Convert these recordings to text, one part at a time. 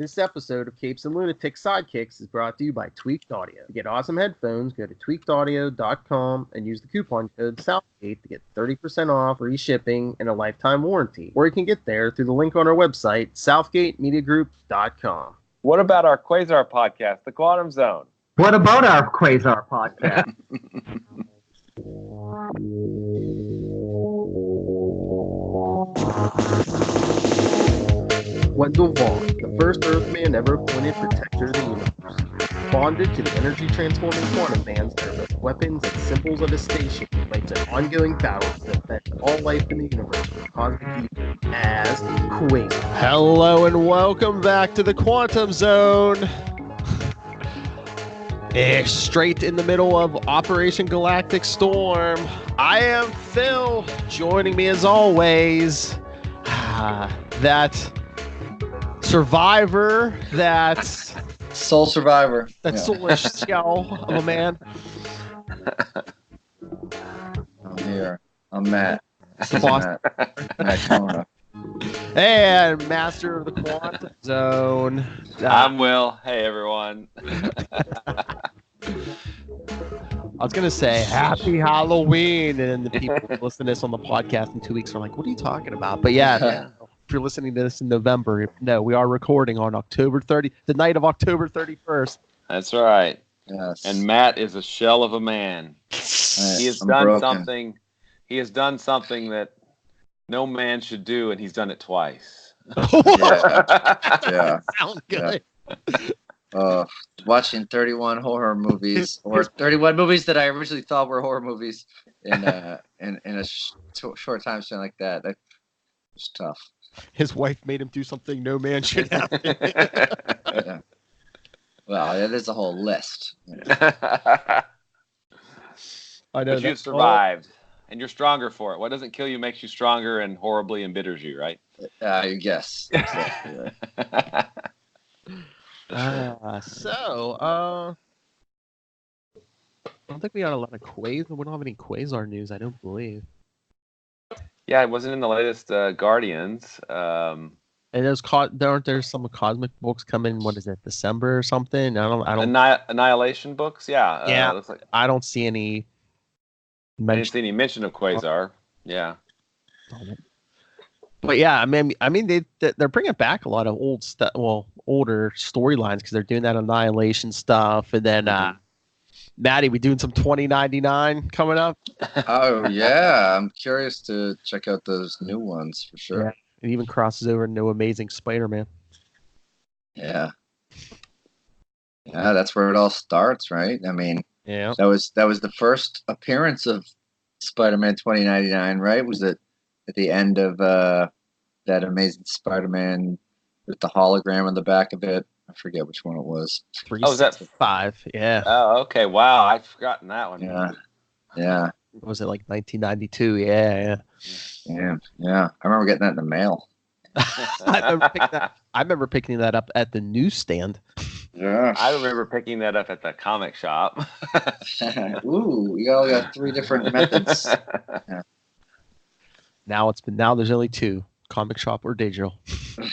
This episode of Capes and Lunatics Sidekicks is brought to you by Tweaked Audio. To get awesome headphones, go to tweakedaudio.com and use the coupon code SOUTHGATE to get 30% off, free shipping, and a lifetime warranty. Or you can get there through the link on our website, southgatemediagroup.com. What about our Quasar podcast, The Quantum Zone? What about our Quasar podcast? Wendell Vaughn, the first Earthman ever appointed protector of the universe. Bonded to the energy-transforming quantum bands that are both weapons and symbols of his station, he fights an ongoing battle to defend all life in the universe from cosmic evil as Quasar. Hello and welcome back to the Quantum Zone. Straight in the middle of Operation Galactic Storm. I am Phil. Joining me as always, that survivor, that soul survivor, that soulish shell of a man. I'm here. I'm Matt. Matt Kona. And master of the Quantum Zone. I'm Will. Hey, everyone. I was going to say happy Halloween, and the people who listen to this on the podcast in 2 weeks are like, what are you talking about? But yeah, if you're listening to this in November, no, we are recording on October 30th, the night of October 31st. That's right. Yes. And Matt is a shell of a man. He has done something. He has done something that no man should do, and he's done it twice. Yeah. Sound good. Yeah. Watching 31 horror movies, or 31 movies that I originally thought were horror movies, in a short time span like that. That was tough. His wife made him do something no man should have. Yeah. Well, it is a whole list. I know. But you've survived, and you're stronger for it. What doesn't kill you makes you stronger and horribly embitters you, right? Yes. Exactly. I don't think we got a lot of Quasar. We don't have any Quasar news, I don't believe. Yeah, it wasn't in the latest Guardians. And there's some cosmic books coming. What is it, December or something? I don't. Annihilation books. Yeah. Yeah. Looks like I don't see any. I didn't see any mention of Quasar. Yeah. But yeah, I mean, they're bringing back a lot of old stuff. Well, older storylines because they're doing that Annihilation stuff, and then Maddie, we doing some 2099 coming up. Oh yeah, I'm curious to check out those new ones for sure. Yeah. It even crosses over into Amazing Spider-Man. Yeah, that's where it all starts, right? I mean, yeah, that was the first appearance of Spider-Man 2099, right? Was it at the end of that Amazing Spider-Man with the hologram on the back of it? I forget which one it was. 365. Yeah. Oh, okay. Wow, I'd forgotten that one. Yeah. Was it like 1992? Yeah. I remember getting that in the mail. I remember picking that up at the newsstand. Yeah. I remember picking that up at the comic shop. Ooh, we all got three different methods. Yeah. Now there's only two: comic shop or digital.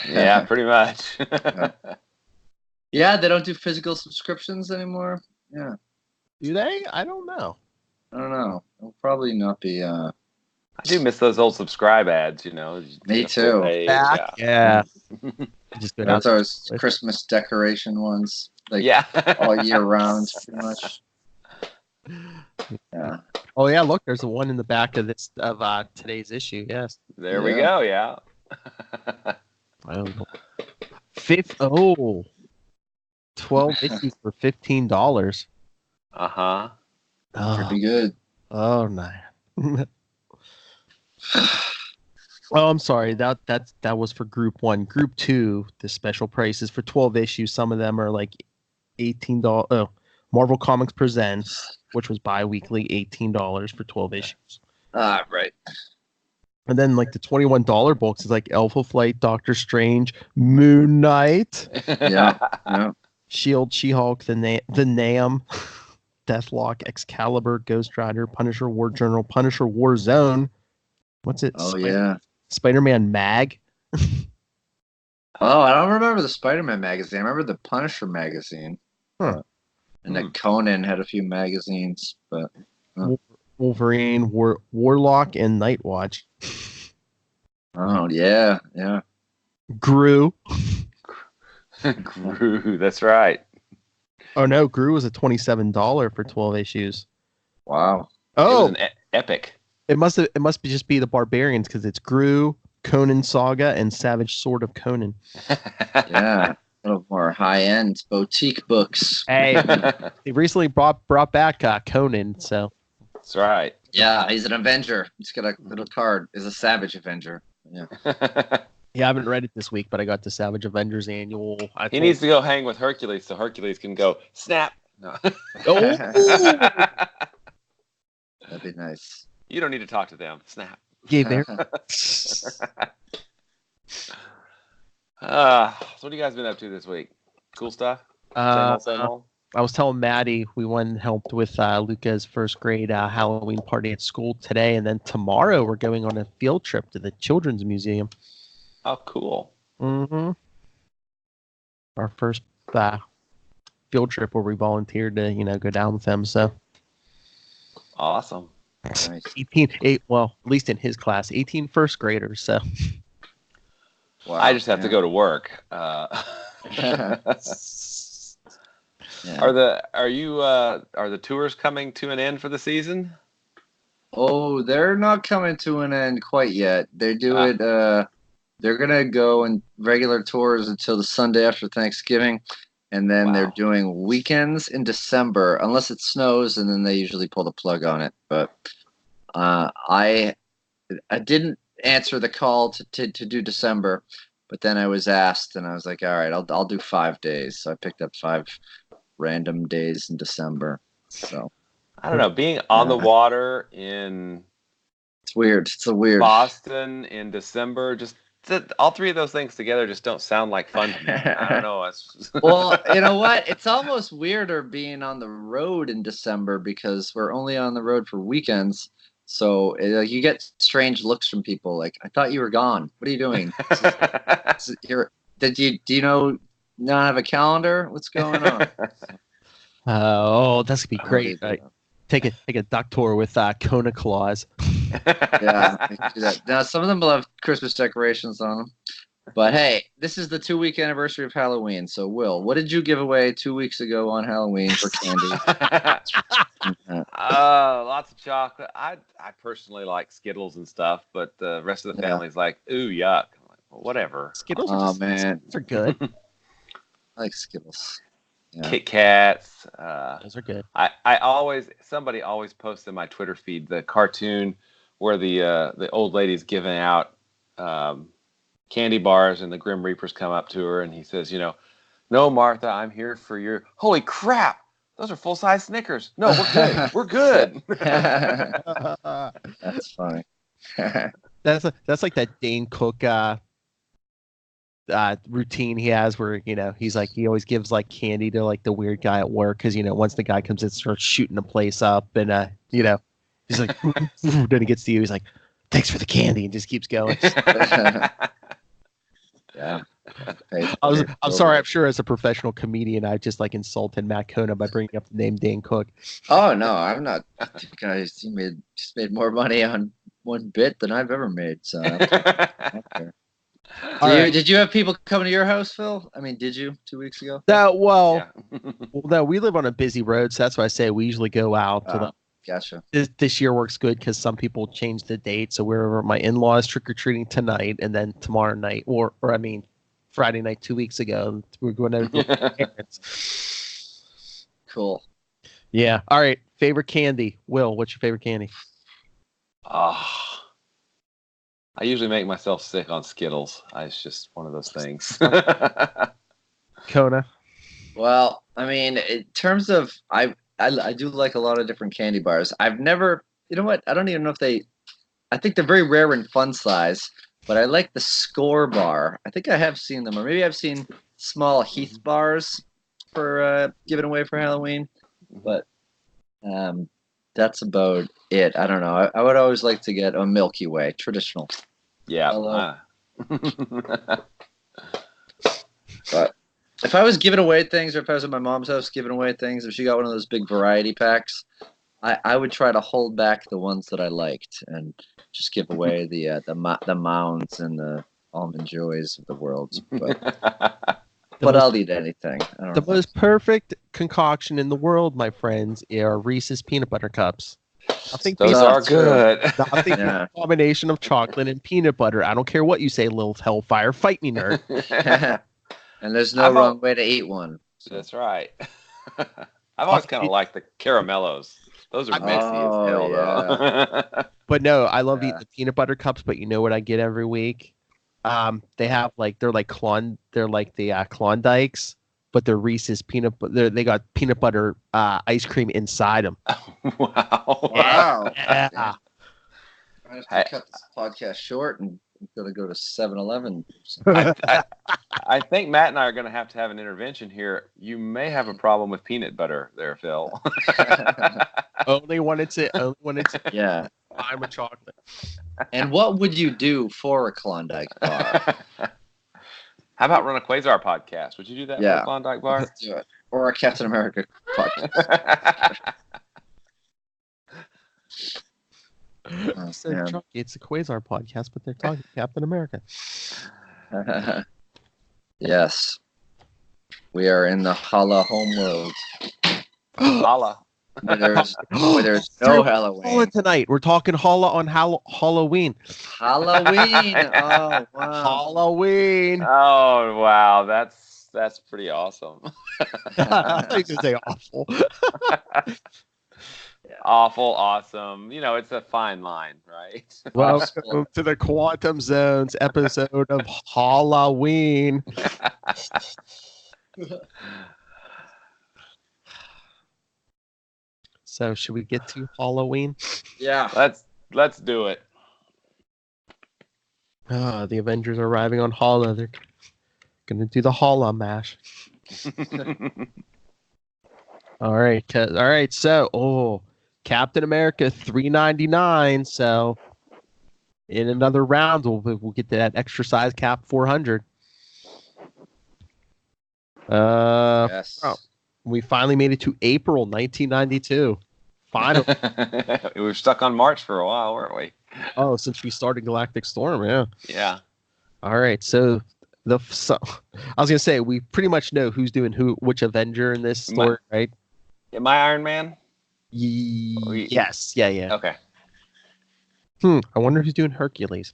Yeah, pretty much. Yeah, they don't do physical subscriptions anymore. Yeah. Do they? I don't know. I don't know. It'll probably not be. I do miss those old subscribe ads, Me too. Back? Yeah. Just That's those Christmas decoration ones. All year round, pretty much. Yeah. Oh yeah, look, there's one in the back of today's issue. Yes. There we go. Yeah. I don't know. 12 issues for $15. Uh-huh. Pretty good. Oh man. Oh, I'm sorry. That was for Group 1. Group 2, the special price is for 12 issues. Some of them are like $18. Oh, Marvel Comics Presents, which was bi-weekly, $18 for 12 issues. Right. And then like the $21 books is like Alpha Flight, Doctor Strange, Moon Knight. Yeah. Shield, She-Hulk, the Nam, Deathlock, Excalibur, Ghost Rider, Punisher War Journal, Punisher War Zone. What's it? Oh, yeah. Spider-Man Mag. Oh, I don't remember the Spider-Man magazine. I remember the Punisher magazine. Huh. And then Conan had a few magazines, but Wolverine, Warlock, and Nightwatch. oh yeah. Gru. Gru, that's right. Oh no, Gru was a $27 for 12 issues. Wow. Oh, It was an epic. it must just be the Barbarians because it's Gru, Conan Saga, and Savage Sword of Conan. Yeah. A little more high-end boutique books. Hey, they recently brought back Conan, so That's right. Yeah, he's an Avenger. He's got a little card. He's a Savage Avenger. Yeah. yeah, I haven't read it this week, but I got the Savage Avengers annual. He needs to go hang with Hercules so Hercules can go snap. No. Oh, That'd be nice. You don't need to talk to them. Snap. yeah, there. So what have you guys been up to this week? Cool stuff? Same old? I was telling Maddie we went and helped with Luca's first grade Halloween party at school today, and then tomorrow we're going on a field trip to the Children's Museum. Oh, cool. Mm-hmm. Our first field trip where we volunteered to, go down with them. So Awesome. Nice. 18, well, at least in his class, 18 first graders. So Wow, I just have to go to work. Yeah. Are the tours coming to an end for the season? Oh, they're not coming to an end quite yet. They do it. They're gonna go in regular tours until the Sunday after Thanksgiving, and then they're doing weekends in December, unless it snows, and then they usually pull the plug on it. But I didn't answer the call to do December, but then I was asked, and I was like, all right, I'll do 5 days. So I picked up 5 random days in December. So I don't know. Being on the water in it's weird. It's a weird Boston in December, just all three of those things together just don't sound like fun to me. I don't know. Well, you know what? It's almost weirder being on the road in December because we're only on the road for weekends. So you get strange looks from people. Like, I thought you were gone. What are you doing? Do you not have a calendar? What's going on? that's gonna be great. Take a duck tour with Kona Claus. Yeah, I can do that. Now some of them will have Christmas decorations on them. But hey, this is the 2-week anniversary of Halloween. So Will, what did you give away 2 weeks ago on Halloween for candy? Lots of chocolate. I personally like Skittles and stuff, but the rest of the family's like, ooh, yuck. I'm like, well, whatever. Skittles man, are good. I like Skittles. Yeah. Kit Kats. Those are good. Somebody always posts in my Twitter feed the cartoon where the old lady's giving out candy bars and the Grim Reapers come up to her and he says, no, Martha, I'm here for your. Holy crap! Those are full-size Snickers. No, we're good. We're good. That's funny. That's like that Dane Cook routine he has where he's like he always gives like candy to like the weird guy at work because once the guy comes in starts shooting the place up and he's like then he gets to you, he's like, thanks for the candy, and just keeps going. Yeah. I'm sorry, I'm sure as a professional comedian I just like insulted Matt Kona by bringing up the name Dane Cook. Oh no, I'm not. Guys, he made more money on one bit than I've ever made, so okay. Did you have people coming to your house, Phil? I mean, did you 2 weeks ago? No, we live on a busy road, so that's why I say we usually go out. Gotcha. This year works good because some people change the date, so we're over at my in-laws trick-or-treating tonight, and then tomorrow night, or I mean, Friday night 2 weeks ago, we're going to my parents. Cool. Yeah. All right. Favorite candy, Will? What's your favorite candy? I usually make myself sick on Skittles. It's just one of those things. Kona? Well, I mean, in terms of, I do like a lot of different candy bars. I've never, you know what? I don't even know if I think they're very rare in fun size, but I like the Score bar. I think I have seen them, or maybe I've seen small Heath bars for giving away for Halloween, but that's about it. I don't know. I would always like to get a Milky Way, traditional. Yeah. if I was giving away things, or if I was at my mom's house giving away things, if she got one of those big variety packs, I would try to hold back the ones that I liked and just give away the Mounds and the Almond Joys of the world. But I'll eat anything. The most perfect concoction in the world, my friends, are Reese's peanut butter cups. I think those are good. I think the combination of chocolate and peanut butter. I don't care what you say, little hellfire. Fight me, nerd. And there's no wrong way to eat one. That's right. I've always kind of liked the caramellos. Those are messy as hell, though. But no, I love eating the peanut butter cups. But you know what I get every week? They have they're like the Klondikes, but they're Reese's peanut. They got peanut butter ice cream inside them. Wow! Yeah. I have to cut this podcast short and gonna go to 7-Eleven. I think Matt and I are going to have an intervention here. You may have a problem with peanut butter there, Phil. only when it's yeah. I'm a chocolate. And what would you do for a Klondike bar? How about run a Quasar podcast? Would you do that for a Klondike bar? Let's do it. Or a Captain America podcast. It's a Quasar podcast, but they're talking Captain America. Yes. We are in the Holla homeworld. Holla. Where there's no Halloween. Holla tonight. We're talking Holla on Halloween. Halloween. Oh, wow. Halloween. Oh, wow. That's pretty awesome. I think you say awful. Awful, awesome. You know, it's a fine line, right? Welcome to the Quantum Zones episode of Halloween. So, should we get to Halloween? Yeah. Let's do it. The Avengers are arriving on Holla. They're gonna do the Holla mash. All right. So, Captain America $3.99. So, in another round, we'll get to that extra size Cap 400. Yes. We finally made it to April 1992. Finally. We were stuck on March for a while, weren't we? Oh, since we started Galactic Storm, yeah. Yeah. All right, so I was gonna say we pretty much know who's doing which Avenger in this story, right? Am I Iron Man? Yes, yeah. Okay. I wonder who's doing Hercules.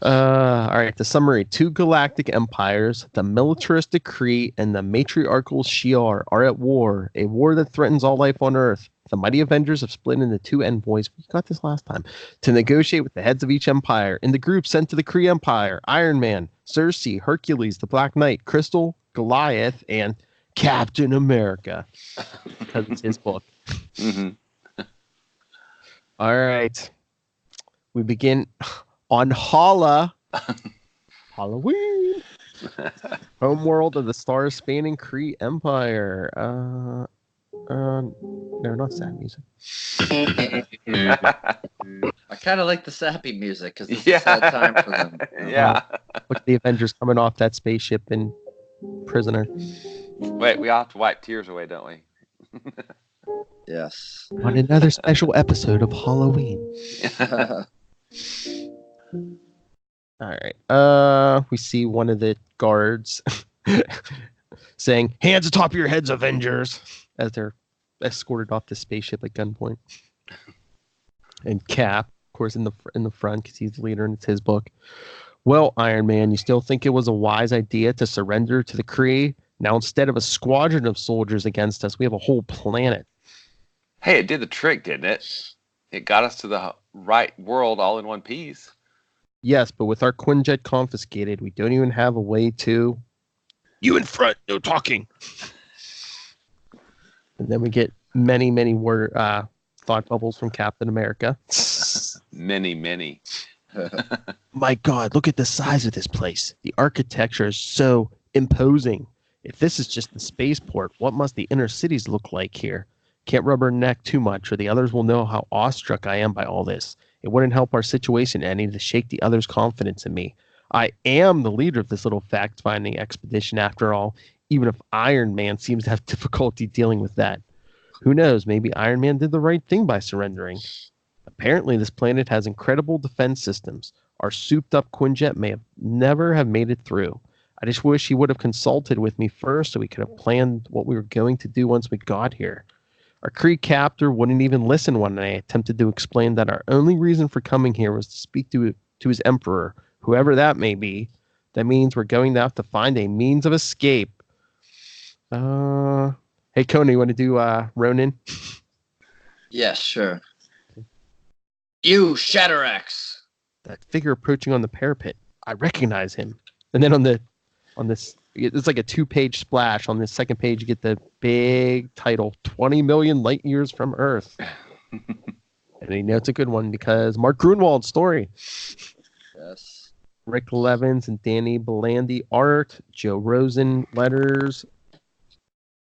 All right, the summary. 2 galactic empires, the militaristic Kree and the matriarchal Shi'ar are at war, a war that threatens all life on Earth. The mighty Avengers have split into 2 envoys, we got this last time, to negotiate with the heads of each empire. In the group sent to the Kree Empire, Iron Man, Cersei, Hercules, the Black Knight, Crystal, Goliath, and Captain America. Because it's his book. Mm-hmm. All right. We begin on Holla. Halloween. Homeworld of the star-spanning Kree Empire. No, not sad music. I kind of like the sappy music because it's a sad time for them. Yeah. Look at the Avengers coming off that spaceship and prisoner. Wait, we all have to wipe tears away, don't we? Yes. On another special episode of Halloween. All right. We see one of the guards saying, "Hands atop your heads, Avengers," as they're escorted off the spaceship at gunpoint. And Cap, of course, in the front because he's the leader and it's his book. Well, Iron Man, you still think it was a wise idea to surrender to the Kree? Now, instead of a squadron of soldiers against us, we have a whole planet. Hey, it did the trick, didn't it? It got us to the right world all in one piece. Yes, but with our Quinjet confiscated, we don't even have a way to... You in front, no talking. And then we get many thought bubbles from Captain America. Many. My God, look at the size of this place. The architecture is so imposing. If this is just the spaceport, what must the inner cities look like here? Can't rub her neck too much, or the others will know how awestruck I am by all this. It wouldn't help our situation any to shake the others' confidence in me. I am the leader of this little fact-finding expedition after all, even if Iron Man seems to have difficulty dealing with that. Who knows, maybe Iron Man did the right thing by surrendering. Apparently, this planet has incredible defense systems. Our souped-up Quinjet may have never have made it through. I just wish he would have consulted with me first so we could have planned what we were going to do once we got here. Our Kree captor wouldn't even listen when I attempted to explain that our only reason for coming here was to speak to his emperor, whoever that may be. That means we're going to have to find a means of escape. Hey, Conan, you want to do Ronin? Yeah, sure. You, Shatterax. That figure approaching on the parapet. I recognize him. And then on this, it's like a 2-page splash. On this second page, you get the big title, 20 million light years from Earth. And you know it's a good one because Mark Grunwald's story. Yes. Rick Levins and Danny Belandi art. Joe Rosen letters.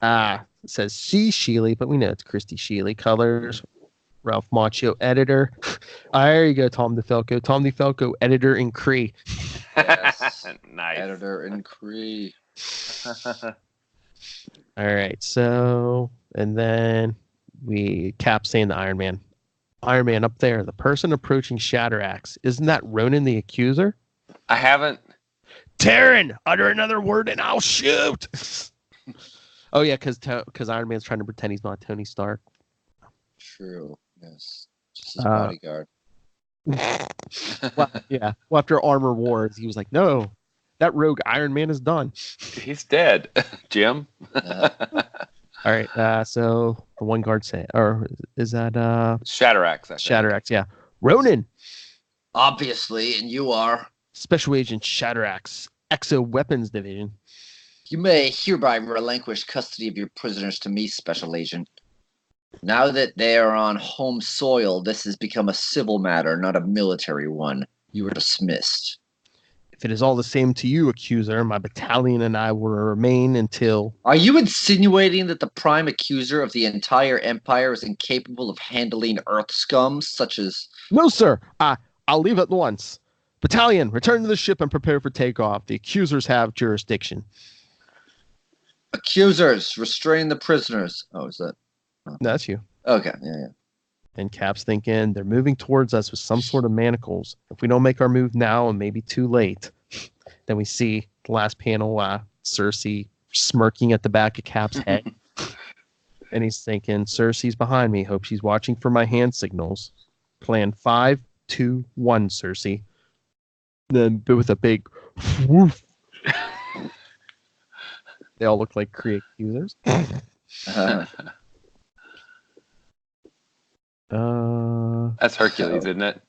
It says C. Sheely, but we know it's Christy Sheely colors. Ralph Macchio editor. There you go, Tom DeFalco. Tom DeFalco, editor in Cree. Yes. Nice. Editor in Cree. All right, so and then we Cap saying to Iron Man. Iron Man up there, the person approaching Shatterax. Isn't that Ronan the Accuser? I haven't. Terran, utter another word and I'll shoot. Oh yeah, because Iron Man's trying to pretend he's not Tony Stark. True. Yes. Just his bodyguard. Well, yeah. Well, after Armor Wars, he was like, "No, that rogue Iron Man is done. He's dead, Jim." All right. So the one guard say, or is that Shatterax? I think. Shatterax? Yeah. Ronan, Obviously, and you are. Special Agent Shatterax, Exo Weapons Division. You may hereby relinquish custody of your prisoners to me, Special Agent. Now that they are on home soil, this has become a civil matter, not a military one. You are dismissed. If it is all the same to you, Accuser, my battalion and I will remain until... Are you insinuating that the prime accuser of the entire empire is incapable of handling Earth scum, such as... No, sir. I'll leave at once. Battalion, return to the ship and prepare for takeoff. The accusers have jurisdiction. Accusers, restrain the prisoners. Oh, is that... Oh. That's you. Okay, yeah. And Cap's thinking they're moving towards us with some sort of manacles. If we don't make our move now and maybe too late, then we see the last panel, Cersei smirking at the back of Cap's head. And he's thinking, Cersei's behind me. Hope she's watching for my hand signals. Plan 5, 2, 1, Cersei. Then with a big woof. They all look like Kree accusers. That's Hercules, isn't it?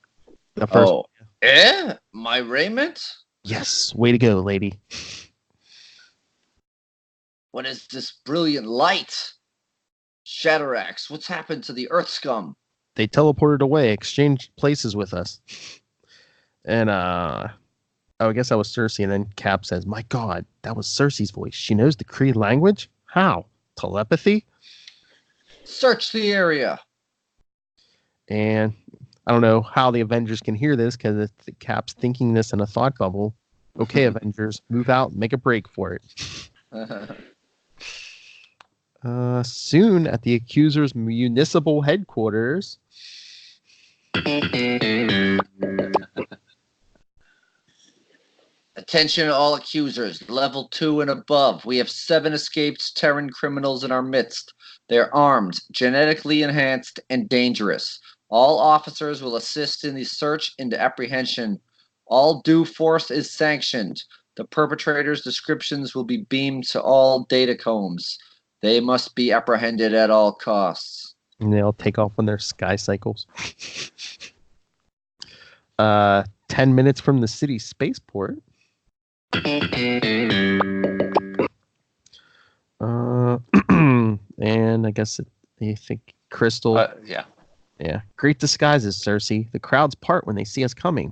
The first. Oh, yeah? My raiment? Yes, way to go, lady. What is this brilliant light? Shatterax, what's happened to the Earth scum? They teleported away, exchanged places with us. And, I guess that was Cersei. And then Cap says, my God, that was Cersei's voice. She knows the Kree language? How? Telepathy? Search the area. And I don't know how the Avengers can hear this because the Cap's thinking this in a thought bubble. Okay, Avengers, move out and make a break for it. Soon at the Accuser's municipal headquarters. Attention all accusers, level 2 and above. We have 7 escaped Terran criminals in our midst. They're armed, genetically enhanced, and dangerous. All officers will assist in the search into apprehension. All due force is sanctioned. The perpetrators' descriptions will be beamed to all datacoms. They must be apprehended at all costs. And they all take off on their sky cycles. 10 minutes from the city spaceport. And I guess I think Crystal. Yeah. Great disguises, Cersei. The crowds part when they see us coming.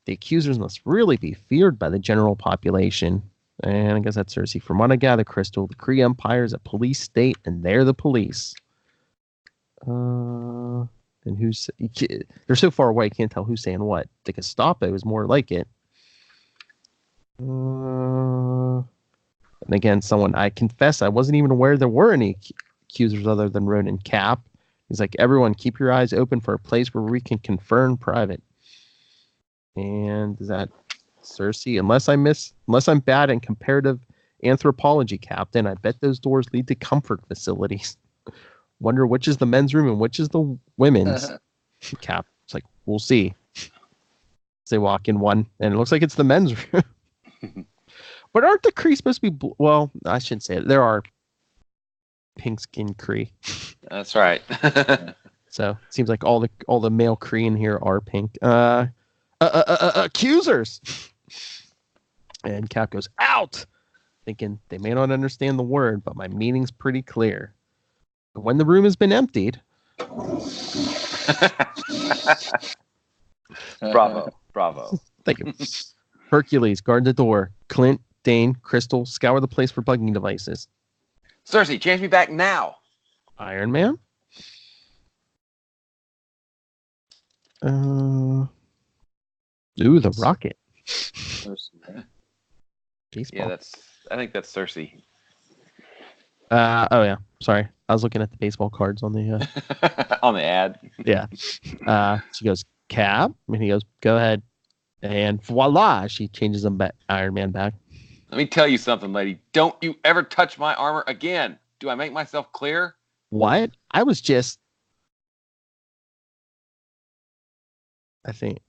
The accusers must really be feared by the general population. And I guess that's Cersei. From what I gather, Crystal, the Kree Empire is a police state, and they're the police. And they're so far away, you can't tell who's saying what. The Gestapo is more like it. And again, I confess I wasn't even aware there were any accusers other than Ronan and Cap. He's like, everyone, keep your eyes open for a place where we can confer in private. And is that Cersei? Unless I'm bad in comparative anthropology, Captain, I bet those doors lead to comfort facilities. Wonder which is the men's room and which is the women's. Cap, it's like, we'll see. They walk in one, and it looks like it's the men's room. But aren't the Kree supposed to be? Well, I shouldn't say it. There are pink skin Kree. That's right. So it seems like all the male Kree in here are pink. Accusers. And Cap goes out, thinking they may not understand the word, but my meaning's pretty clear. When the room has been emptied. Bravo. Thank you. Hercules, guard the door. Clint, Dane, Crystal, scour the place for bugging devices. Cersei, change me back now. Iron Man? Ooh, the rocket. Baseball. Yeah, I think that's Cersei. Oh yeah. Sorry. I was looking at the baseball cards on the on the ad. Yeah. She goes, Cap? And he goes, go ahead. And voila, she changes him back, Iron Man back. Let me tell you something, lady. Don't you ever touch my armor again. Do I make myself clear? What? I was just... I think...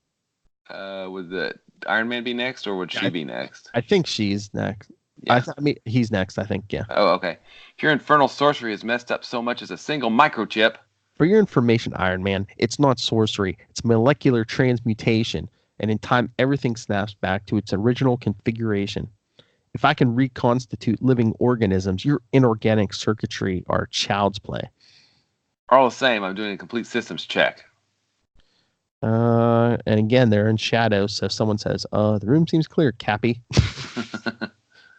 Would the Iron Man be next, or would she be next? I think she's next. Yeah. I mean, he's next, I think, yeah. Oh, okay. If your infernal sorcery has messed up so much as a single microchip... For your information, Iron Man, it's not sorcery. It's molecular transmutation. And in time, everything snaps back to its original configuration. If I can reconstitute living organisms, your inorganic circuitry are child's play. All the same, I'm doing a complete systems check. And again, they're in shadow, so someone says, the room seems clear, Cappy.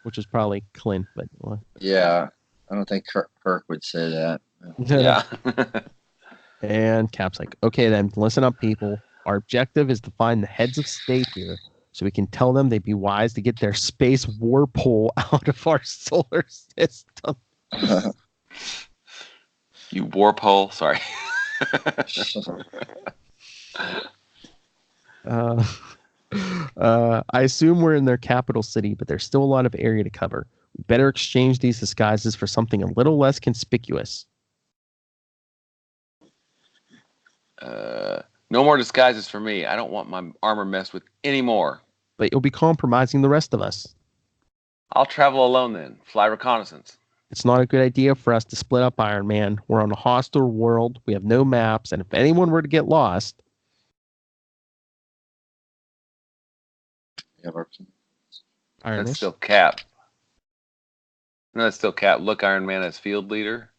Which is probably Clint, but... Yeah, I don't think Kirk would say that. Yeah. And Cap's like, okay then, listen up, people. Our objective is to find the heads of state here, so we can tell them they'd be wise to get their space warpole out of our solar system. You warpole? Sorry. I assume we're in their capital city, but there's still a lot of area to cover. We better exchange these disguises for something a little less conspicuous. No more disguises for me. I don't want my armor messed with anymore. But you'll be compromising the rest of us. I'll travel alone then. Fly reconnaissance. It's not a good idea for us to split up, Iron Man. We're on a hostile world. We have no maps, and if anyone were to get lost... Iron That's still Cap. No, that's still Cap. Look, Iron Man as field leader.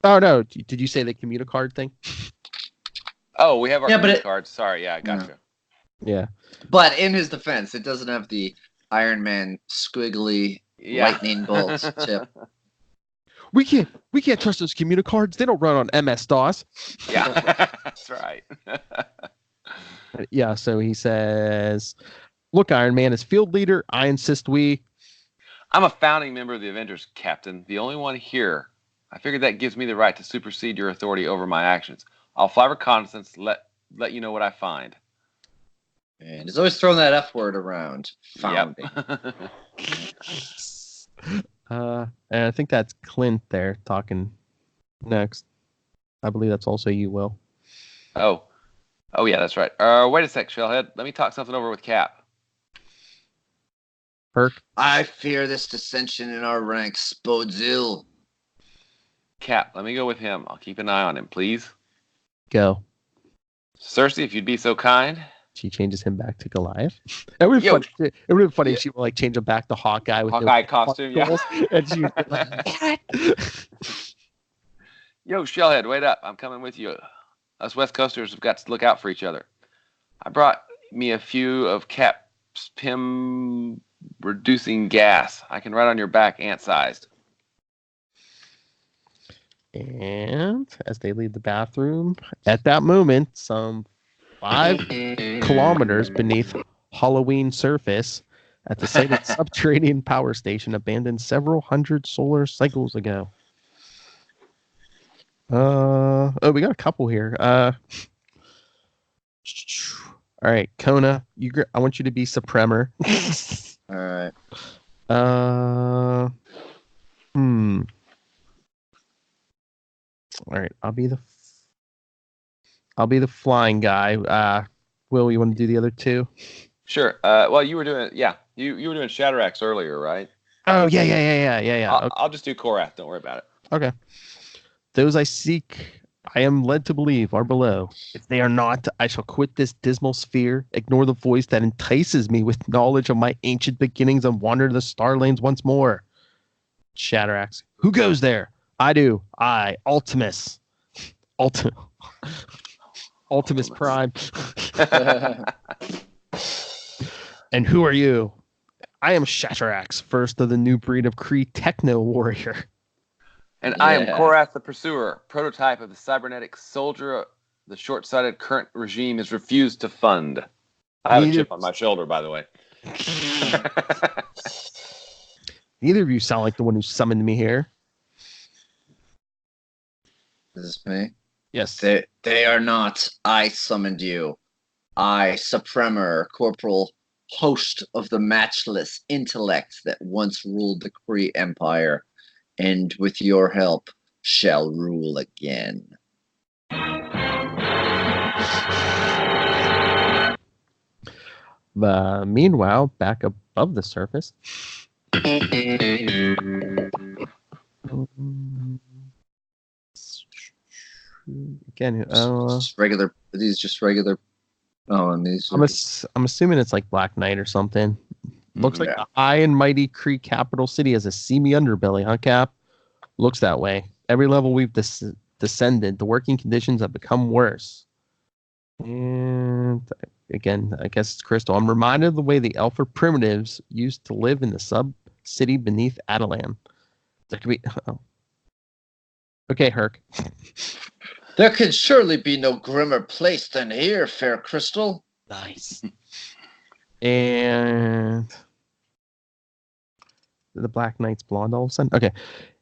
Oh, no. Did you say the commute-a-card thing? Oh, we have our cards. Sorry, yeah, I gotcha. Yeah. But in his defense, it doesn't have the Iron Man squiggly lightning bolt tip. We can't trust those commute-a-cards. They don't run on MS-DOS. Yeah, that's right. Yeah, so he says, look, Iron Man, as field leader, I insist I'm a founding member of the Avengers, Captain. The only one here. I figured that gives me the right to supersede your authority over my actions. I'll fly reconnaissance, let you know what I find. And he's always throwing that F word around. Founding. Yep. And I think that's Clint there talking next. I believe that's also you, Will. Oh yeah, that's right. Wait a sec, Shellhead. Let me talk something over with Cap. Perk. I fear this dissension in our ranks bodes ill. Cap, let me go with him. I'll keep an eye on him, please. Go. Cersei, if you'd be so kind. She changes him back to Goliath. It would be funny if she would change him back to Hawkeye with Hawkeye costume, yeah. And she would be like, what? Yo, Shellhead, wait up. I'm coming with you. Us West Coasters have got to look out for each other. I brought me a few of Cap's PIM reducing gas. I can ride on your back, ant-sized. And as they leave the bathroom, at that moment, some 5 kilometers beneath Halloween surface, at the site of subterranean power station abandoned several hundred solar cycles ago. We got a couple here. All right, Kona, I want you to be Supremor. All right. All right, I'll be the flying guy. Will, you want to do the other two? Sure. Well, you were doing you were doing Shatterax earlier, right? Oh yeah. I'll just do Korath. Don't worry about it. Okay. Those I seek, I am led to believe, are below. If they are not, I shall quit this dismal sphere, ignore the voice that entices me with knowledge of my ancient beginnings, and wander the star lanes once more. Shatterax. Who goes there? I do. I, Ultimus. Ultimus Prime. And who are you? I am Shatterax, first of the new breed of Kree Techno Warrior. And I am Korath the Pursuer, prototype of the cybernetic soldier the short-sighted current regime has refused to fund. I have a chip on my shoulder, by the way. Neither of you sound like the one who summoned me here. Is this me? Yes. They are not. I summoned you. I, Supremor, Corporal, host of the matchless intellect that once ruled the Kree Empire, and with your help, shall rule again. Meanwhile, back above the surface. Again, just regular. These just regular. Oh, and these. I'm assuming it's like Black Knight or something. Looks like the high and mighty Kree capital city has a seamy underbelly, huh, Cap? Looks that way. Every level we've descended, the working conditions have become worse. And again, I guess it's Crystal. I'm reminded of the way the Alpha primitives used to live in the sub-city beneath Atalan. There could be... Oh. Okay, Herc. There can surely be no grimmer place than here, fair Crystal. Nice. And... The Black Knight's blonde all of a sudden? Okay.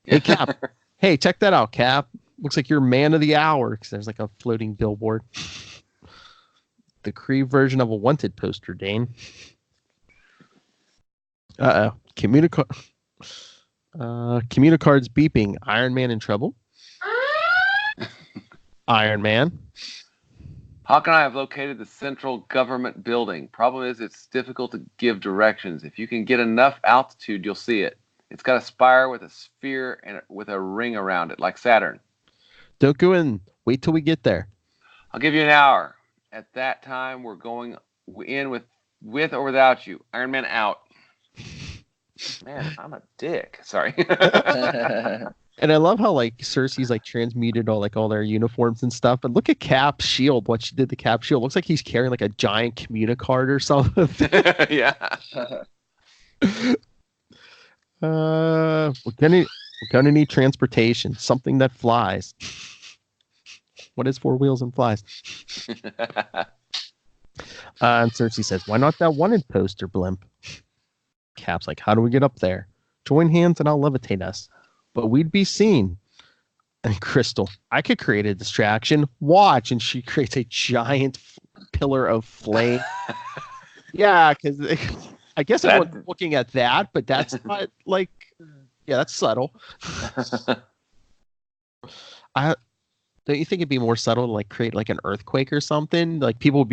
Hey, Cap. Hey, check that out, Cap. Looks like you're man of the hour, because there's like a floating billboard. The Kree version of a wanted poster, Dane. Uh-oh. Communicard's beeping. Iron Man in trouble? Iron Man. Hawk and I have located the central government building. Problem is, it's difficult to give directions. If you can get enough altitude, you'll see it. It's got a spire with a sphere and with a ring around it, like Saturn. Don't go in. Wait till we get there. I'll give you an hour. At that time, we're going in with or without you. Iron Man out. Man, I'm a dick. Sorry. And I love how like Cersei's like transmuted all their uniforms and stuff. And look at Cap's shield. What she did to Cap's shield looks like he's carrying like a giant communicard or something. Yeah. We're gonna need transportation. Something that flies. What is 4 wheels and flies? And Cersei says, "Why not that wanted poster, blimp?" Cap's like, "How do we get up there? Join hands and I'll levitate us. But we'd be seen." And Crystal, "I could create a distraction. Watch." And she creates a giant pillar of flame. Yeah, because I guess everyone's looking at that, but that's not like, yeah, that's subtle. Don't you think it'd be more subtle to like create like an earthquake or something? Like people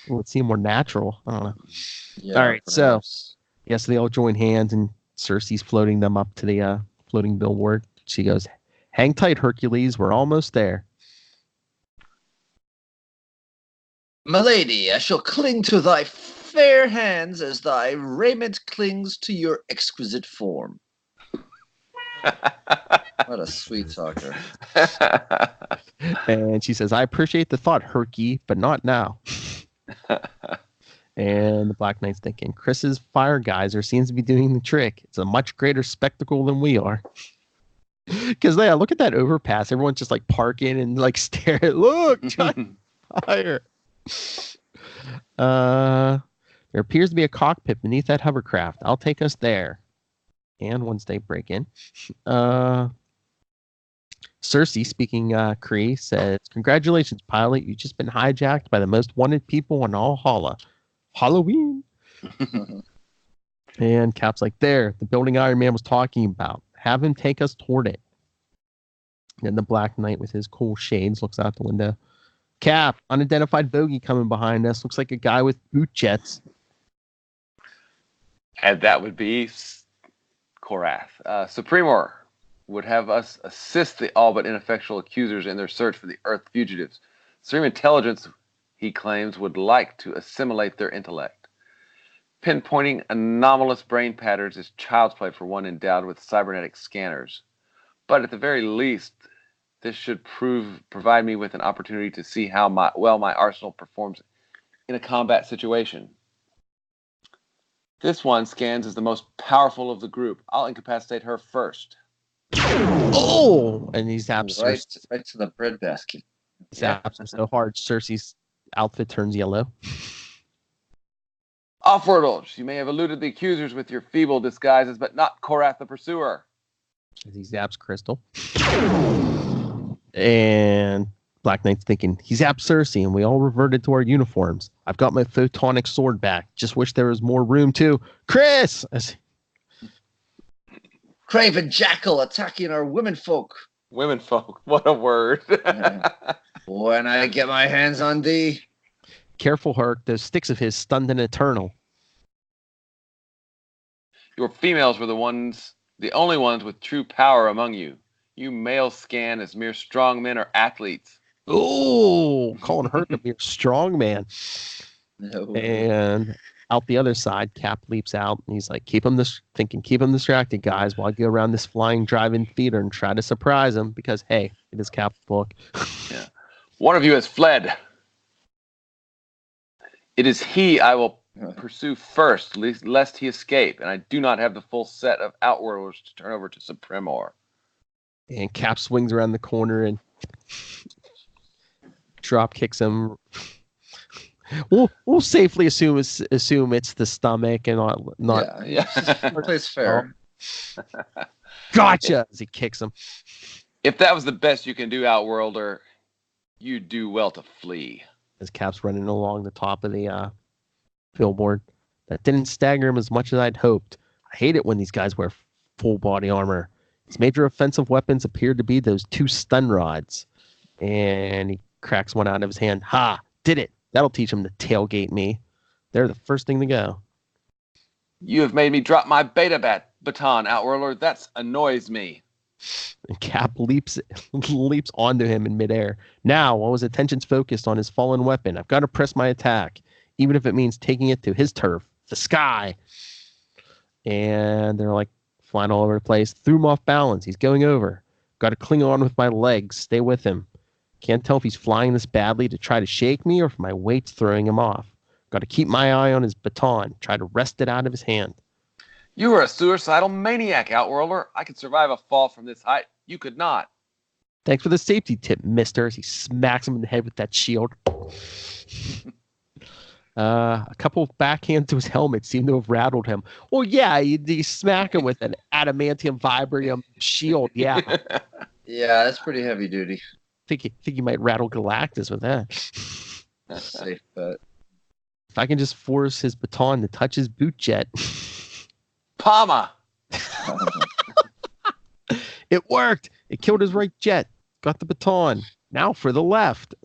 would seem more natural. I don't know. Yeah, all right, perhaps. So they all join hands and Cersei's floating them up to the floating billboard. She goes, "Hang tight, Hercules. We're almost there." "Milady, I shall cling to thy fair hands as thy raiment clings to your exquisite form." What a sweet talker. And she says, "I appreciate the thought, Herky, but not now." And the Black Knight's thinking, Chris's fire geyser seems to be doing the trick. It's a much greater spectacle than we are. Because look at that overpass. Everyone's just like parking and like staring. Look, giant fire. There's There appears to be a cockpit beneath that hovercraft. I'll take us there. And once they break in, Cersei, speaking Kree, says, "Congratulations, pilot. You've just been hijacked by the most wanted people on all Halloween." And Cap's like, "There, the building Iron Man was talking about. Have him take us toward it." And the Black Knight with his cool shades looks out the window. "Cap, unidentified bogey coming behind us. Looks like a guy with boot jets." And that would be Korath. Supremor would have us assist the all but ineffectual accusers in their search for the Earth fugitives. Supreme Intelligence, he claims, would like to assimilate their intellect. Pinpointing anomalous brain patterns is child's play for one endowed with cybernetic scanners. But at the very least, this should provide me with an opportunity to see how well my arsenal performs in a combat situation. This one scans as the most powerful of the group. I'll incapacitate her first. Oh! And he zaps right to the breadbasket. Zaps him so hard, Cersei's outfit turns yellow. Off-worlders, you may have eluded the accusers with your feeble disguises, but not Korath the Pursuer. As he zaps Crystal. And Black Knight's thinking, he zapped Cersei and we all reverted to our uniforms. I've got my photonic sword back. Just wish there was more room to... Chris! Craven Jackal attacking our womenfolk. Womenfolk, what a word. When I get my hands on thee. Careful, Herc. Those sticks of his stunned and eternal. Your females were the only ones with true power among you. You males scan as mere strong men or athletes. Oh, calling Herc a mere strong man. No. And out the other side, Cap leaps out and he's like, keep him distracted, guys, while I go around this flying drive-in theater and try to surprise him because, hey, it is Cap's book. Yeah. One of you has fled. It is he I will pursue first, lest he escape, and I do not have the full set of Outworlders to turn over to Supremor. And Cap swings around the corner and drop kicks him. We'll safely assume it's the stomach and not. Yeah. Plays fair. Gotcha! As he kicks him. If that was the best you can do, Outworlder, you do well to flee. As Cap's running along the top of the billboard. That didn't stagger him as much as I'd hoped. I hate it when these guys wear full body armor. His major offensive weapons appeared to be those 2 stun rods. And he cracks one out of his hand. Ha! Did it! That'll teach him to tailgate me. They're the first thing to go. You have made me drop my beta baton, Outworlder. That annoys me. And Cap leaps onto him in midair. Now, while his attention's focused on his fallen weapon, I've got to press my attack, even if it means taking it to his turf, the sky. And they're like flying all over the place. Threw him off balance. He's going over. Got to cling on with my legs. Stay with him. Can't tell if he's flying this badly to try to shake me or if my weight's throwing him off. Got to keep my eye on his baton. Try to wrest it out of his hand. You are a suicidal maniac, Outworlder. I could survive a fall from this height. You could not. Thanks for the safety tip, mister, as he smacks him in the head with that shield. A couple of backhands to his helmet seem to have rattled him. Well, yeah, you smack him with an adamantium vibranium shield, yeah. Yeah, that's pretty heavy duty. Think you might rattle Galactus with that. Safe bet. If I can just force his baton to touch his boot jet. Palma! It worked! It killed his right jet. Got the baton. Now for the left.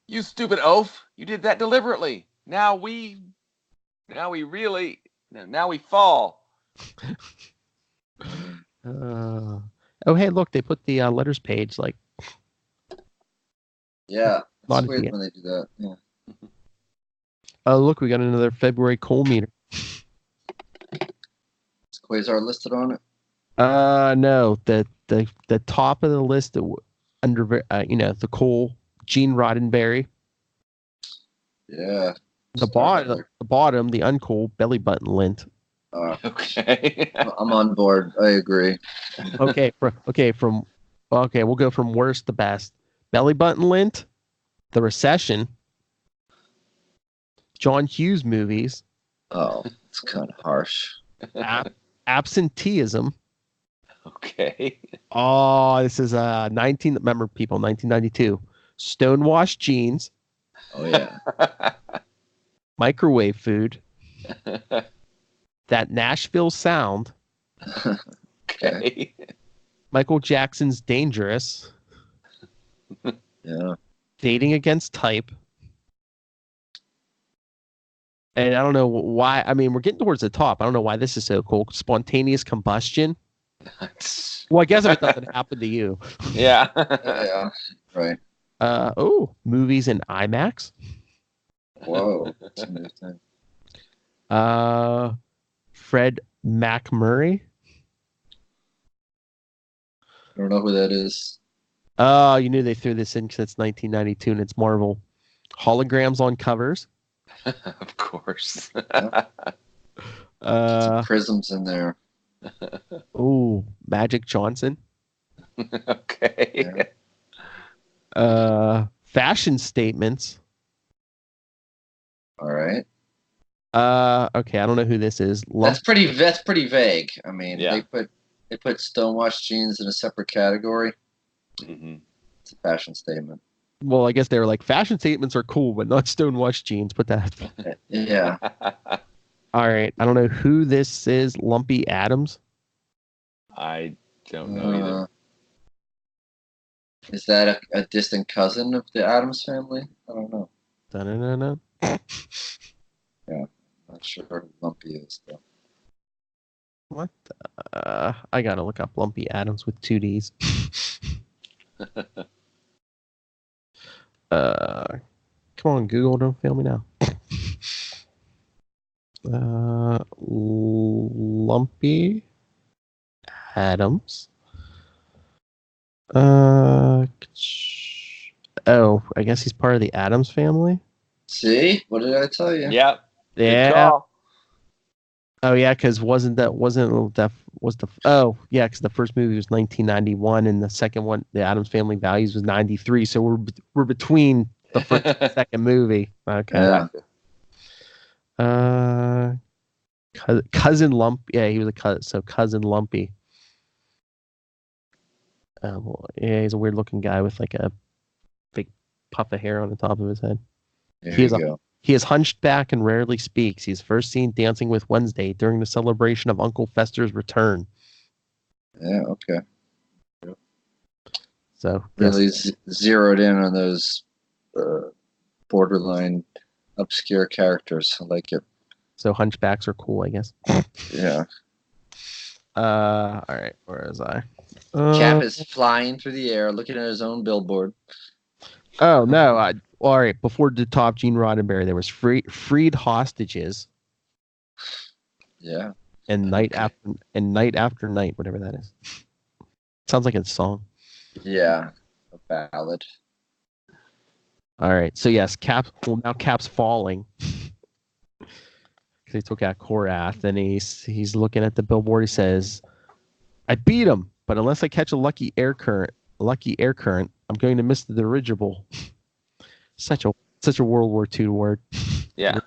You stupid oaf! You did that deliberately. Now we fall. Oh, hey, look, they put the letters page like. Yeah, Not it's weird when they do that. Yeah. Oh, look, we got another February coal meter. Is Quasar listed on it? No, the top of the list under the coal, Gene Roddenberry. Yeah. The bottom, the uncoal belly button lint. Okay. I'm on board. I agree. Okay, we'll go from worst to best. Belly button lint, The Recession, John Hughes movies, Oh, it's kind of harsh. Absenteeism. Okay. Oh, this is 1992. Stonewashed jeans, Oh yeah. microwave food, that Nashville sound, Okay. Michael Jackson's Dangerous, Yeah. Dating Against Type. And I don't know why. I mean, we're getting towards the top. I don't know why this is so cool. Spontaneous combustion. Well, I guess if it doesn't happen to you. Yeah. Yeah. Right. Movies in IMAX. Whoa. That's a new thing. Fred McMurray. I don't know who that is. Oh, you knew they threw this in because it's 1992 and it's Marvel. Holograms on covers. Of course. Some prisms in there. Magic Johnson. Okay. Fashion statements. All right. Okay, I don't know who this is. That's pretty vague. I mean, Yeah. they put stonewashed jeans in a separate category. Mm-hmm. It's a fashion statement. Well, I guess they were like, fashion statements are cool, but not stonewashed jeans. Put that. Yeah. All right, I don't know who this is. Lumpy Adams. I don't know either. Is that a distant cousin of the Addams family? I don't know. Da-na-na-na. Yeah, not sure who Lumpy is though. What? I gotta look up Lumpy Adams with 2 Ds. Come on, Google, don't fail me now. Lumpy Adams. I guess he's part of the Adams family. See, what did I tell you? Yep. Good Yeah. call. Oh yeah, because because the first movie was 1991 and the second one, the Addams Family Values, was 93. So we're between the first and second movie. Okay. Yeah. Cousin Lumpy. Yeah, he was a cousin. So Cousin Lumpy. He's a weird looking guy with like a big puff of hair on the top of his head. There He you is go. He is hunched back and rarely speaks. He's first seen dancing with Wednesday during the celebration of Uncle Fester's return. Yeah. Okay. So Really zeroed in on those borderline obscure characters. I like it. So hunchbacks are cool, I guess. Yeah. All right, where was I? Cap is flying through the air, looking at his own billboard. Oh no! All right, before the top, Gene Roddenberry, there was freed hostages. Yeah. And night after night, whatever that is. Sounds like a song. Yeah. A ballad. All right, so yes, now Cap's falling. Because he took out Korath, and he's looking at the billboard. He says, "I beat him, but unless I catch a lucky air current, I'm going to miss the dirigible." Such a World War II word. Yeah.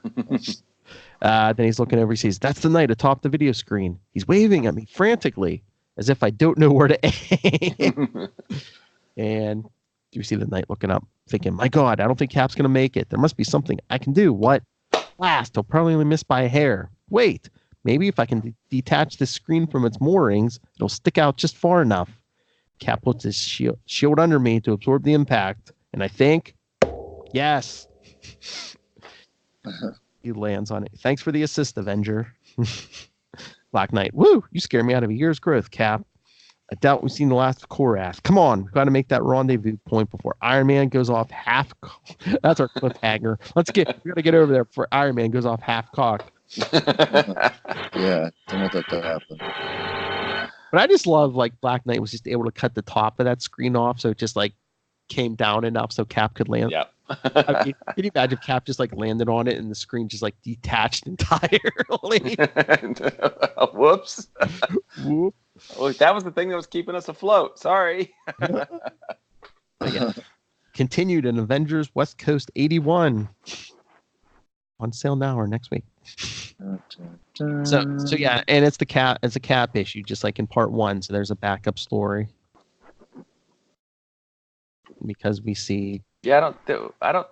Then he's looking over. He sees, "That's the knight atop the video screen. He's waving at me frantically, as if I don't know where to aim." And you see the knight looking up, thinking, "My God, I don't think Cap's going to make it. There must be something I can do." What? Blast! He'll probably only miss by a hair. Wait, maybe if I can detach this screen from its moorings, it'll stick out just far enough. Cap puts his shield under me to absorb the impact, and I think, yes. He lands on it. Thanks for the assist, Avenger. Black Knight. Woo! You scare me out of a year's growth, Cap. I doubt we've seen the last of Korath. Come on, we've got to make that rendezvous point before Iron Man goes off half. That's our cliffhanger. We got to get over there before Iron Man goes off half cocked. Yeah, don't let that happen. But I just love like Black Knight was just able to cut the top of that screen off, so it just like came down enough so Cap could land. Yep. I mean, can you imagine if Cap just like landed on it and the screen just like detached entirely? Whoops. Whoop. Look, that was the thing that was keeping us afloat. Sorry. Yeah. Continued in Avengers West Coast 81. On sale now or next week. So yeah, and it's a cap issue, just like in part 1. So there's a backup story because we see. Yeah, I don't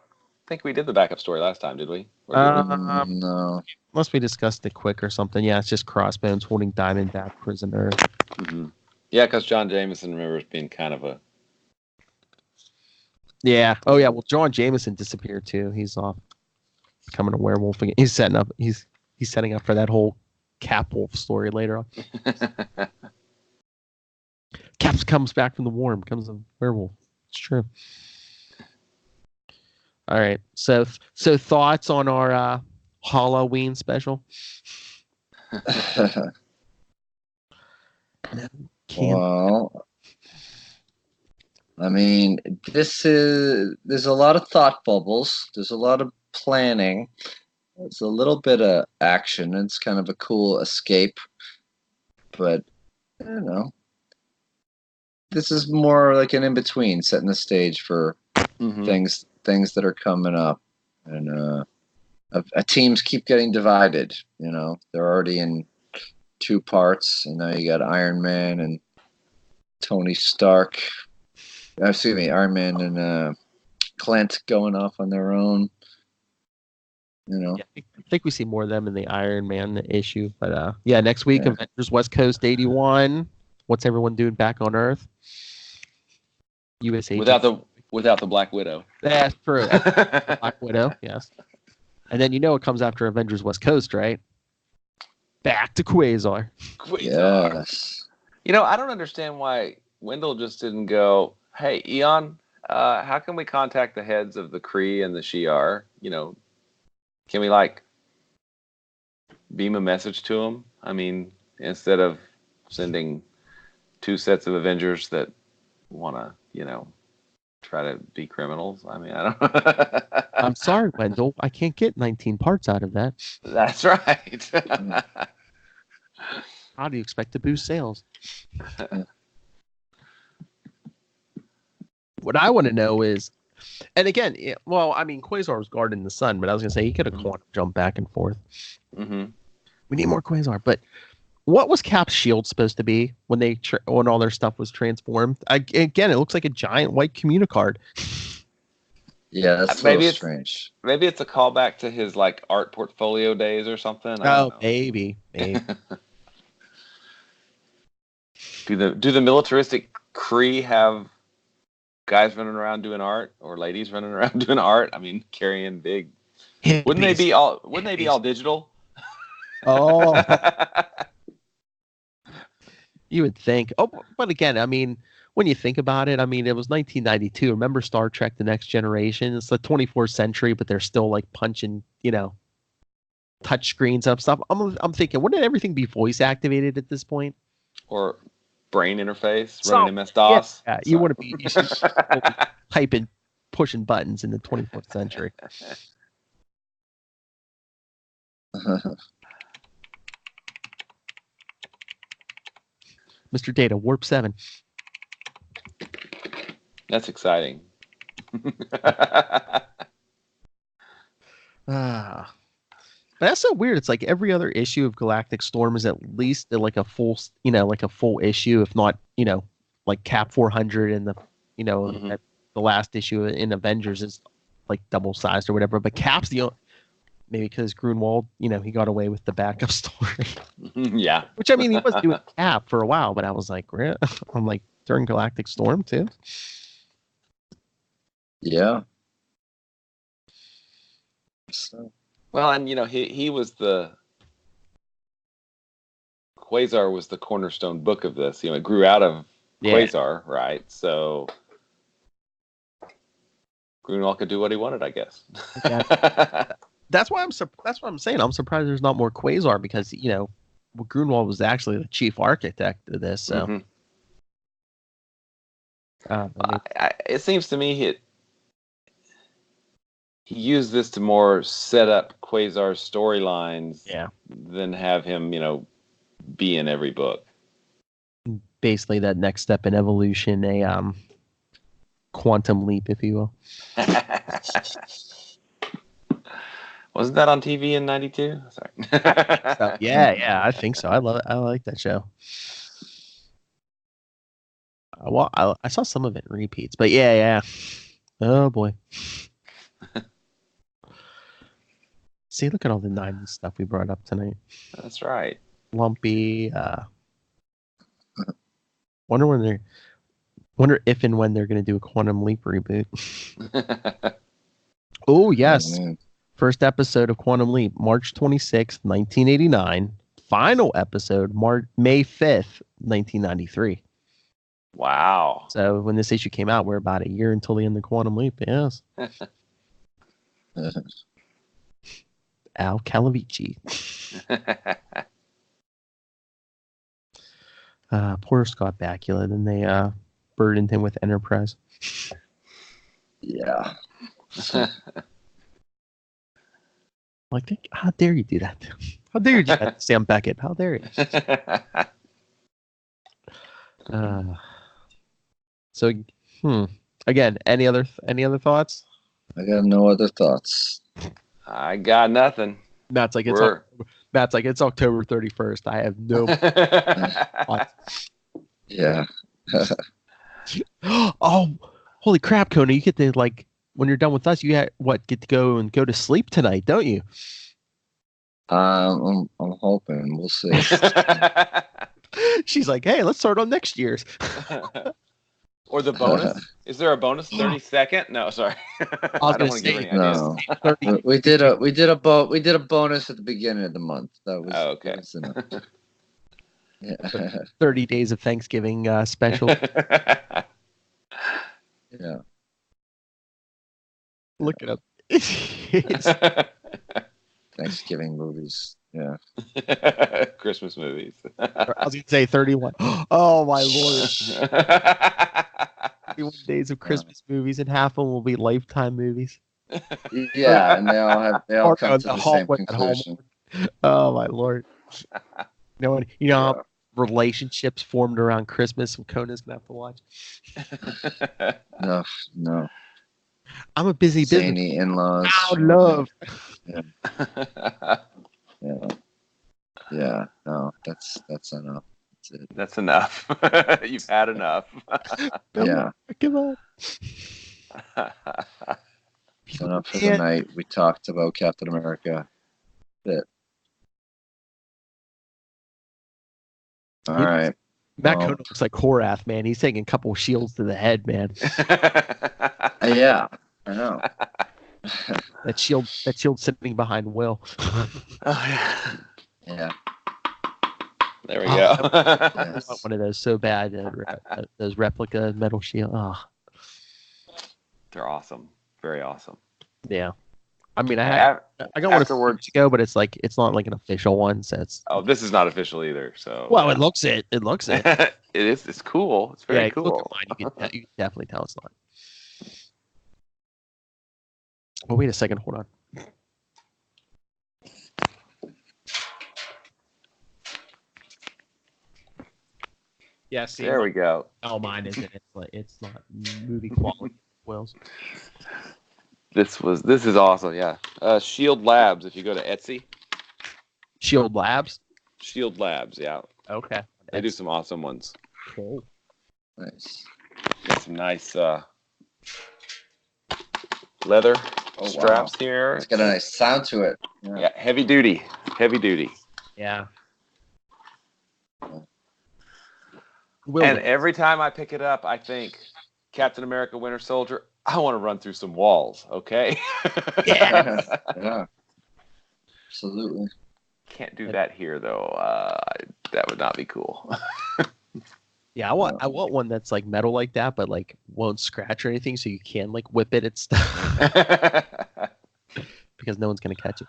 think we did the backup story last time, did we? Or did we? No. Unless we discussed it quick or something. Yeah, it's just Crossbones holding Diamondback prisoner. Mm-hmm. Yeah, because John Jameson remembers being kind of a. Yeah. Oh yeah. Well, John Jameson disappeared too. He's off becoming a werewolf again. He's setting up. He's setting up for that whole Cap Wolf story later on. Cap comes back from the war and becomes a werewolf. It's true. All right. So thoughts on our Halloween special? Well, I mean, there's a lot of thought bubbles. There's a lot of planning. There's a little bit of action. It's kind of a cool escape, but I don't know. This is more like an in-between, setting the stage for things that are coming up, and teams keep getting divided. You know, they're already in 2 parts, and now you got Iron Man and Tony Stark. Excuse me, Iron Man and Clint going off on their own. You know, yeah, I think we see more of them in the Iron Man issue. But yeah, next week, Avengers West Coast 81. What's everyone doing back on Earth? USA without the Black Widow. That's true. Black Widow, yes. And then it comes after Avengers West Coast, right? Back to Quasar. Yes. I don't understand why Wendell just didn't go, hey, Eon, how can we contact the heads of the Kree and the Shi'ar? Can we, beam a message to them? I mean, instead of sending 2 sets of Avengers that want to, try to be criminals. I mean, I don't. I'm sorry, Wendell. I can't get 19 parts out of that. That's right. How do you expect to boost sales? What I want to know is, and again, well, I mean, Quasar was guarding the sun, but I was going to say he could have quantum jumped back and forth. Mm-hmm. We need more Quasar, but what was Cap's shield supposed to be when when all their stuff was transformed? Again, it looks like a giant white communicard. Yeah, that's maybe strange. Maybe it's a callback to his art portfolio days or something. Maybe. Do the militaristic Kree have guys running around doing art or ladies running around doing art? I mean, carrying big. Wouldn't they be all digital? Oh. You would think. Oh, but again, I mean, when you think about it, I mean, it was 1992. Remember Star Trek: The Next Generation? It's the 24th century, but they're still punching, touch screens up stuff. I'm thinking, wouldn't everything be voice activated at this point? Or brain interface running MS DOS? Yeah, you want to be typing, pushing buttons in the 24th century. Mr. Data, Warp 7. That's exciting. That's so weird. It's like every other issue of Galactic Storm is at least a full, a full issue, if not, like Cap 400 and the last issue in Avengers is double sized or whatever. But Cap's maybe because Grunwald, he got away with the backup story. Yeah. Which, I mean, he was doing Cap for a while, but I was like, really? I'm like, during Galactic Storm, too? Yeah. So. Well, and, he was Quasar was the cornerstone book of this. It grew out of Quasar, right? So Grunwald could do what he wanted, I guess. Yeah. That's what I'm saying. I'm surprised there's not more Quasar because Grunwald was actually the chief architect of this. So it seems to me he used this to more set up Quasar's storylines, than have him be in every book. Basically, that next step in evolution, a quantum leap, if you will. Wasn't that on TV in '92? Sorry. So, yeah, I think so. I like that show. Well, I saw some of it in repeats, but yeah. Oh boy. See, look at all the '90s stuff we brought up tonight. That's right. Lumpy. Wonder if and when they're going to do a Quantum Leap reboot. Oh yes, first episode of Quantum Leap, March 26th, 1989. Final episode, May 5th, 1993. Wow. So when this issue came out, we're about a year until the end of Quantum Leap. Yes. Al Calavici. Poor Scott Bakula. Then they burdened him with Enterprise. Yeah. Like, how dare you do that? How dare you do that, Sam Beckett? How dare you? So, again, any other thoughts? I got no other thoughts. I got nothing. Matt's like it's October 31st. I have no thoughts. Yeah. Oh, holy crap, Kona! You get to when you're done with us, you get to go to sleep tonight, don't you? I'm hoping. We'll see. She's like, hey, let's start on next year's. Or the bonus? Is there a bonus 32nd? No, sorry. I was going to say no. We did a bonus at the beginning of the month. That was okay. That was enough. Yeah. 30 days of Thanksgiving special. Yeah. Look it up. Thanksgiving movies. Yeah. Christmas movies. I was going to say 31. Oh, my Lord. 31 days of Christmas movies, and half of them will be Lifetime movies. Yeah, and they all come to the same conclusion. Oh, my Lord. You know how relationships formed around Christmas and Kona's going to have to watch? No. I'm a busy Zany in-laws. Loud love. Yeah. No, that's enough. That's it. That's enough. You've had enough. Yeah. Come on. It's enough for the night. We talked about Captain America. That's it. All right. Matt Kona looks like Korath, man. He's taking a couple of shields to the head, man. Yeah, I know. That shield sitting behind Will. Oh, yeah. Yeah. There we go. I want one of those so bad. Those replica metal shield. Oh. They're awesome. Very awesome. Yeah. I mean, I got one a few weeks ago, but it's not like an official one. So it's. Oh, this is not official either. So. Well, it looks it. It is. It's cool. It's very cool. Look at mine. You can definitely tell it's not. Oh, wait a second. Hold on. Yeah, see. There we go. Oh, mine isn't. It's not movie quality. Wells. This is awesome. Yeah. Shield Labs. If you go to Etsy. Shield Labs. Shield Labs. Yeah. Okay. They do some awesome ones. Cool. Nice. Got some nice leather straps here. It's got a nice sound to it. Yeah. Heavy duty. Yeah. And every time I pick it up, I think Captain America: Winter Soldier. I want to run through some walls. Okay. Yeah. Yeah. Absolutely. Can't do that here though. That would not be cool. Yeah, I want one that's like metal like that, but like won't scratch or anything, so you can like whip it and stuff. Because no one's gonna catch it.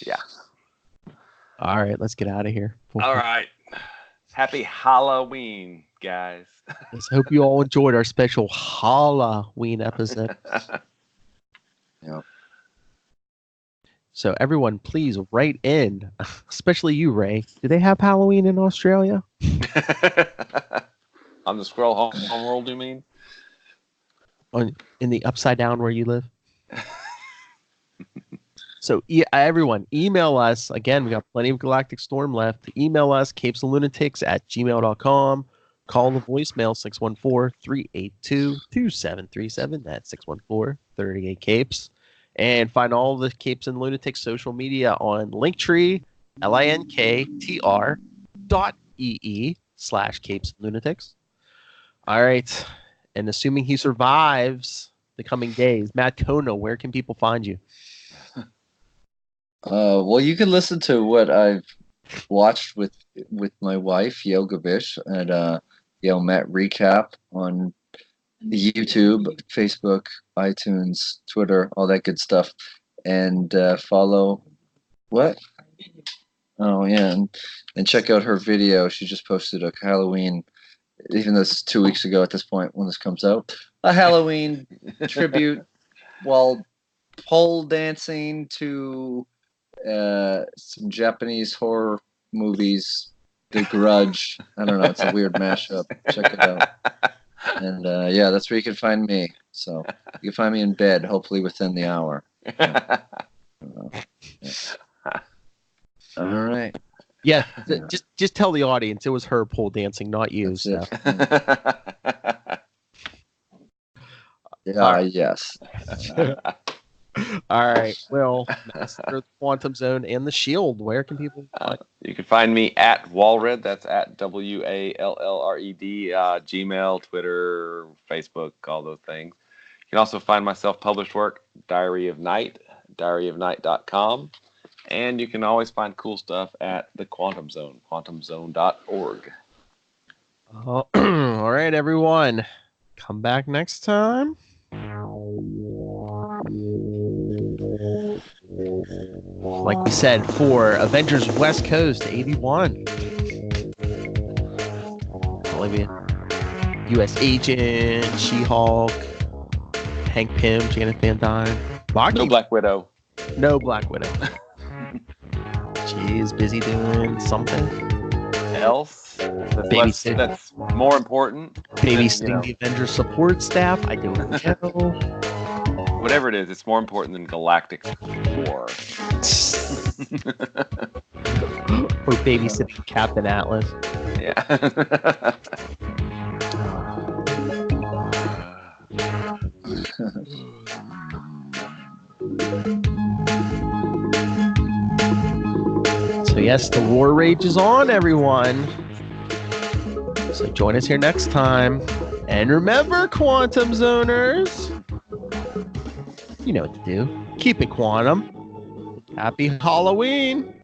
Yeah. All right, let's get out of here. All right. Happy Halloween, guys. Let's hope you all enjoyed our special Halloween episode. Yeah. So everyone, please write in, especially you, Ray. Do they have Halloween in Australia? On the Squirrel Home World, you mean? In the upside down where you live? So everyone, email us. Again, we got plenty of Galactic Storm left. Email us, capesandlunatics@gmail.com. Call the voicemail, 614-382-2737. That's 614-38-CAPES. And find all the Capes and Lunatics social media on Linktree, linktr.ee/Capes All right. And assuming he survives the coming days, Matt Kona, where can people find you? Well, you can listen to what I've watched with my wife, Yogavish, at Matt Recap on YouTube, Facebook, iTunes, Twitter, all that good stuff. And follow what? Oh, yeah. And check out her video. She just posted a Halloween, even though it's 2 weeks ago at this point when this comes out, a Halloween tribute while pole dancing to some Japanese horror movies, The Grudge. I don't know. It's a weird mashup. Check it out. And that's where you can find me. So you can find me in bed, hopefully within the hour. Yeah. All right. Yeah, just tell the audience it was her pole dancing, not you. That's So. Yeah. Yes. All right. Well, Master of the Quantum Zone and the Shield. Where can people find? You can find me at Walred. That's at WALLRED. Gmail, Twitter, Facebook, all those things. You can also find my self-published work, Diary of Night, diaryofnight.com. And you can always find cool stuff at the Quantum Zone, quantumzone.org. All right, everyone. Come back next time. Like we said, for Avengers West Coast 81. Olivia. U.S. Agent, She-Hulk, Hank Pym, Janet Van Dyne. Baki. No Black Widow. No Black Widow. She's busy doing something else that's more important. Babysitting the Avengers support staff. I don't know. Whatever it is, it's more important than Galactic War. Or babysitting Captain Atlas. Yeah. So yes, the war rages on, everyone. So join us here next time. And remember, Quantum Zoners, you know what to do. Keep it quantum. Happy Halloween.